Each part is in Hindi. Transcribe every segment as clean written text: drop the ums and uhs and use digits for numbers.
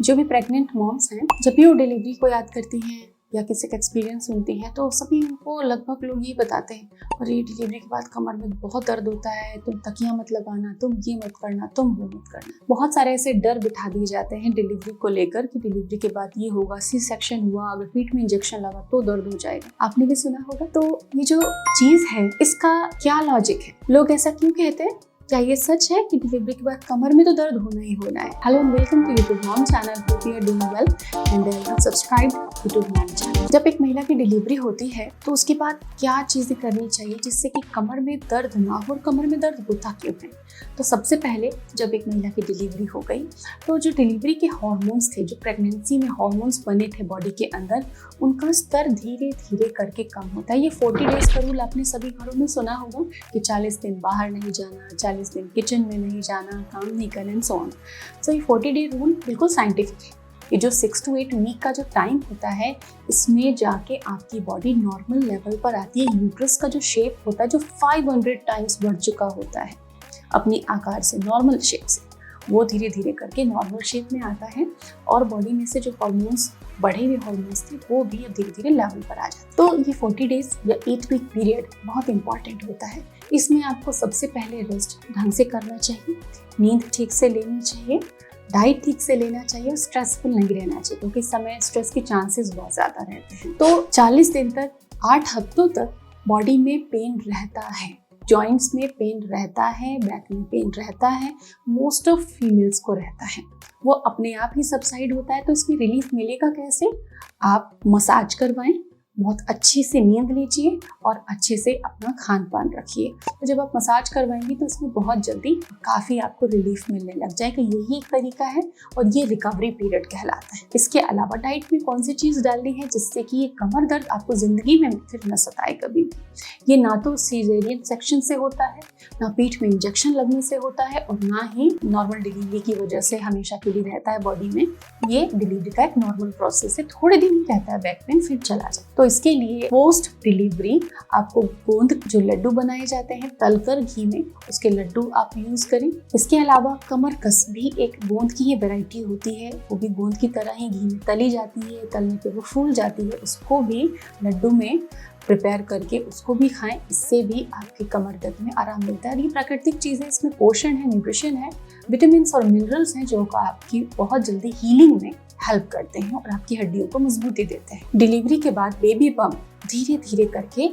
जो भी प्रेग्नेंट मॉम्स हैं, जब भी वो डिलीवरी को याद करती हैं या किसी का एक्सपीरियंस सुनती हैं तो सभी उनको लगभग लोग ये बताते हैं, और ये डिलीवरी के बाद कमर में बहुत दर्द होता है, तुम तकिया मत लगाना, तुम ये मत करना, तुम वो मत करना। बहुत सारे ऐसे डर बिठा दिए जाते हैं डिलीवरी को लेकर कि डिलीवरी के बाद ये होगा, सी सेक्शन हुआ, अगर पीठ में इंजेक्शन लगा तो दर्द हो जाएगा। आपने भी सुना होगा। तो ये जो चीज है इसका क्या लॉजिक है? लोग ऐसा क्यों कहते हैं? क्या ये सच है कि डिलीवरी के बाद कमर में तो दर्द होना ही होना है? Hello and welcome to YouTube mom channel. Hope you are doing well and have subscribe YouTube mom channel. जब एक महिला की डिलीवरी होती है तो उसके बाद क्या चीजें करनी चाहिए जिससे कि कमर में दर्द ना हो, और कमर में दर्द होता क्यों है? तो सबसे पहले जब एक महिला की डिलीवरी हो गई तो जो डिलीवरी के हार्मोन्स थे, जो प्रेगनेंसी में हार्मोन्स बने थे बॉडी के अंदर, उनका स्तर धीरे धीरे करके कम होता है। ये 40 डेज का रूल आपने सभी घरों में सुना होगा कि 40 दिन बाहर नहीं जाना, 40 दिन किचन में नहीं जाना, काम नहीं करना एंड सो ऑन। सो ये 40 डे रूल बिल्कुल साइंटिफिक है। ये जो 6 to 8 वीक का जो टाइम होता है, इसमें जाके आपकी बॉडी नॉर्मल लेवल पर आती है। यूट्रस का जो शेप होता है, जो 500 टाइम्स बढ़ चुका होता है अपनी आकार से, नॉर्मल शेप से, वो धीरे धीरे करके नॉर्मल शेप में आता है, और बॉडी में से जो हार्मोन्स, बढ़े हुए हार्मोन्स थे, वो भी धीरे धीरे लेवल पर आ जाते हैं। तो ये 40 डेज या 8 वीक पीरियड बहुत इंपॉर्टेंट होता है। इसमें आपको सबसे पहले रेस्ट ढंग से करना चाहिए, नींद ठीक से लेनी चाहिए, डाइट ठीक से लेना चाहिए, और स्ट्रेसफुल नहीं रहना चाहिए, क्योंकि इस समय स्ट्रेस के चांसेस बहुत ज़्यादा रहते हैं। तो 40 दिन तक, 8 हफ्तों तक बॉडी में पेन रहता है, जॉइंट्स में पेन रहता है, बैक में पेन रहता है, मोस्ट ऑफ फीमेल्स को रहता है। वो अपने आप ही सबसाइड होता है। तो इसमें रिलीफ मिलेगा कैसे? आप मसाज करवाएं, बहुत अच्छी से नींद लीजिए, और अच्छे से अपना खान पान रखिए। तो जब आप मसाज करवाएंगी तो इसमें बहुत जल्दी काफ़ी आपको रिलीफ मिलने लग जाएगा। यही एक तरीका है, और ये रिकवरी पीरियड कहलाता है। इसके अलावा डाइट में कौन सी चीज़ डालनी है जिससे कि ये कमर दर्द आपको ज़िंदगी में फिर न सताए कभी भी? ये ना तो सीजेरियन सेक्शन से होता है, ना पीठ में इंजेक्शन लगने से होता है, और ना ही नॉर्मल डिलीवरी की वजह से हमेशा के लिए रहता है बॉडी में। ये डिलीवरी का एक नॉर्मल प्रोसेस है, थोड़े दिन ही रहता है बैक पेन, फिर चला जाए। तो इसके लिए पोस्ट डिलीवरी आपको गोंद, जो लड्डू बनाए जाते हैं तलकर घी में, उसके लड्डू आप यूज करें। इसके अलावा कमर कस भी एक गोंद की ही वैरायटी होती है, वो भी गोंद की तरह ही घी में तली जाती है, तलने पे वो फूल जाती है। उसको भी लड्डू में प्रिपेयर करके उसको भी खाएं, इससे भी आपके कमर दर्द में आराम मिलता है। ये प्राकृतिक चीज़ें, इसमें पोषण है, न्यूट्रिशन है, विटामिन और मिनरल्स हैं, जो आपकी बहुत जल्दी हीलिंग में हेल्प करते हैं और आपकी हड्डियों को मजबूती देते हैं। डिलीवरी के बाद बेबी बम्प धीरे धीरे करके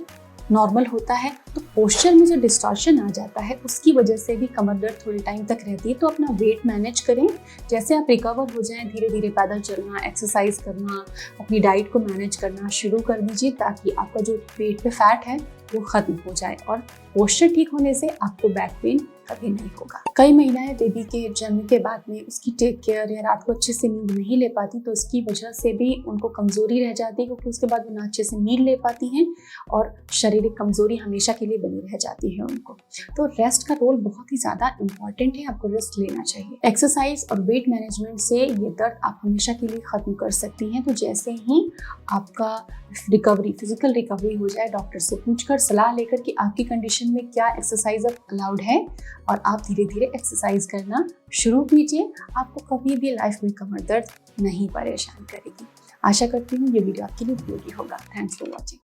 नॉर्मल होता है, तो पोस्चर में जो डिस्टॉर्शन आ जाता है उसकी वजह से भी कमर दर्द थोड़े टाइम तक रहती है। तो अपना वेट मैनेज करें, जैसे आप रिकवर हो जाएं धीरे धीरे पैदल चलना, एक्सरसाइज करना, अपनी डाइट को मैनेज करना शुरू कर दीजिए, ताकि आपका जो पेट पे फैट है वो खत्म हो जाए, और पोस्चर ठीक होने से आपको बैक पेन कभी नहीं होगा। कई महिलाएं बेबी के जन्म के बाद में उसकी टेक केयर या रात को अच्छे से नींद नहीं ले पाती, तो इसकी वजह से भी उनको कमजोरी रह जाती है, क्योंकि उसके बाद वो ना अच्छे से नींद ले पाती हैं, और शारीरिक कमजोरी हमेशा के लिए बनी रह जाती है उनको। तो रेस्ट का रोल बहुत ही ज़्यादा इंपॉर्टेंट है, आपको रेस्ट लेना चाहिए। एक्सरसाइज और वेट मैनेजमेंट से ये दर्द आप हमेशा के लिए खत्म कर सकती हैं। तो जैसे ही आपका रिकवरी, फिजिकल रिकवरी हो जाए, डॉक्टर से पूछकर सलाह लेकर कि आपकी कंडीशन में क्या एक्सरसाइज अब अलाउड है, और आप धीरे धीरे एक्सरसाइज करना शुरू कीजिए। आपको कभी भी लाइफ में कमर दर्द नहीं परेशान करेगी। आशा करती हूँ ये वीडियो आपके लिए उपयोगी होगा। Thanks for watching.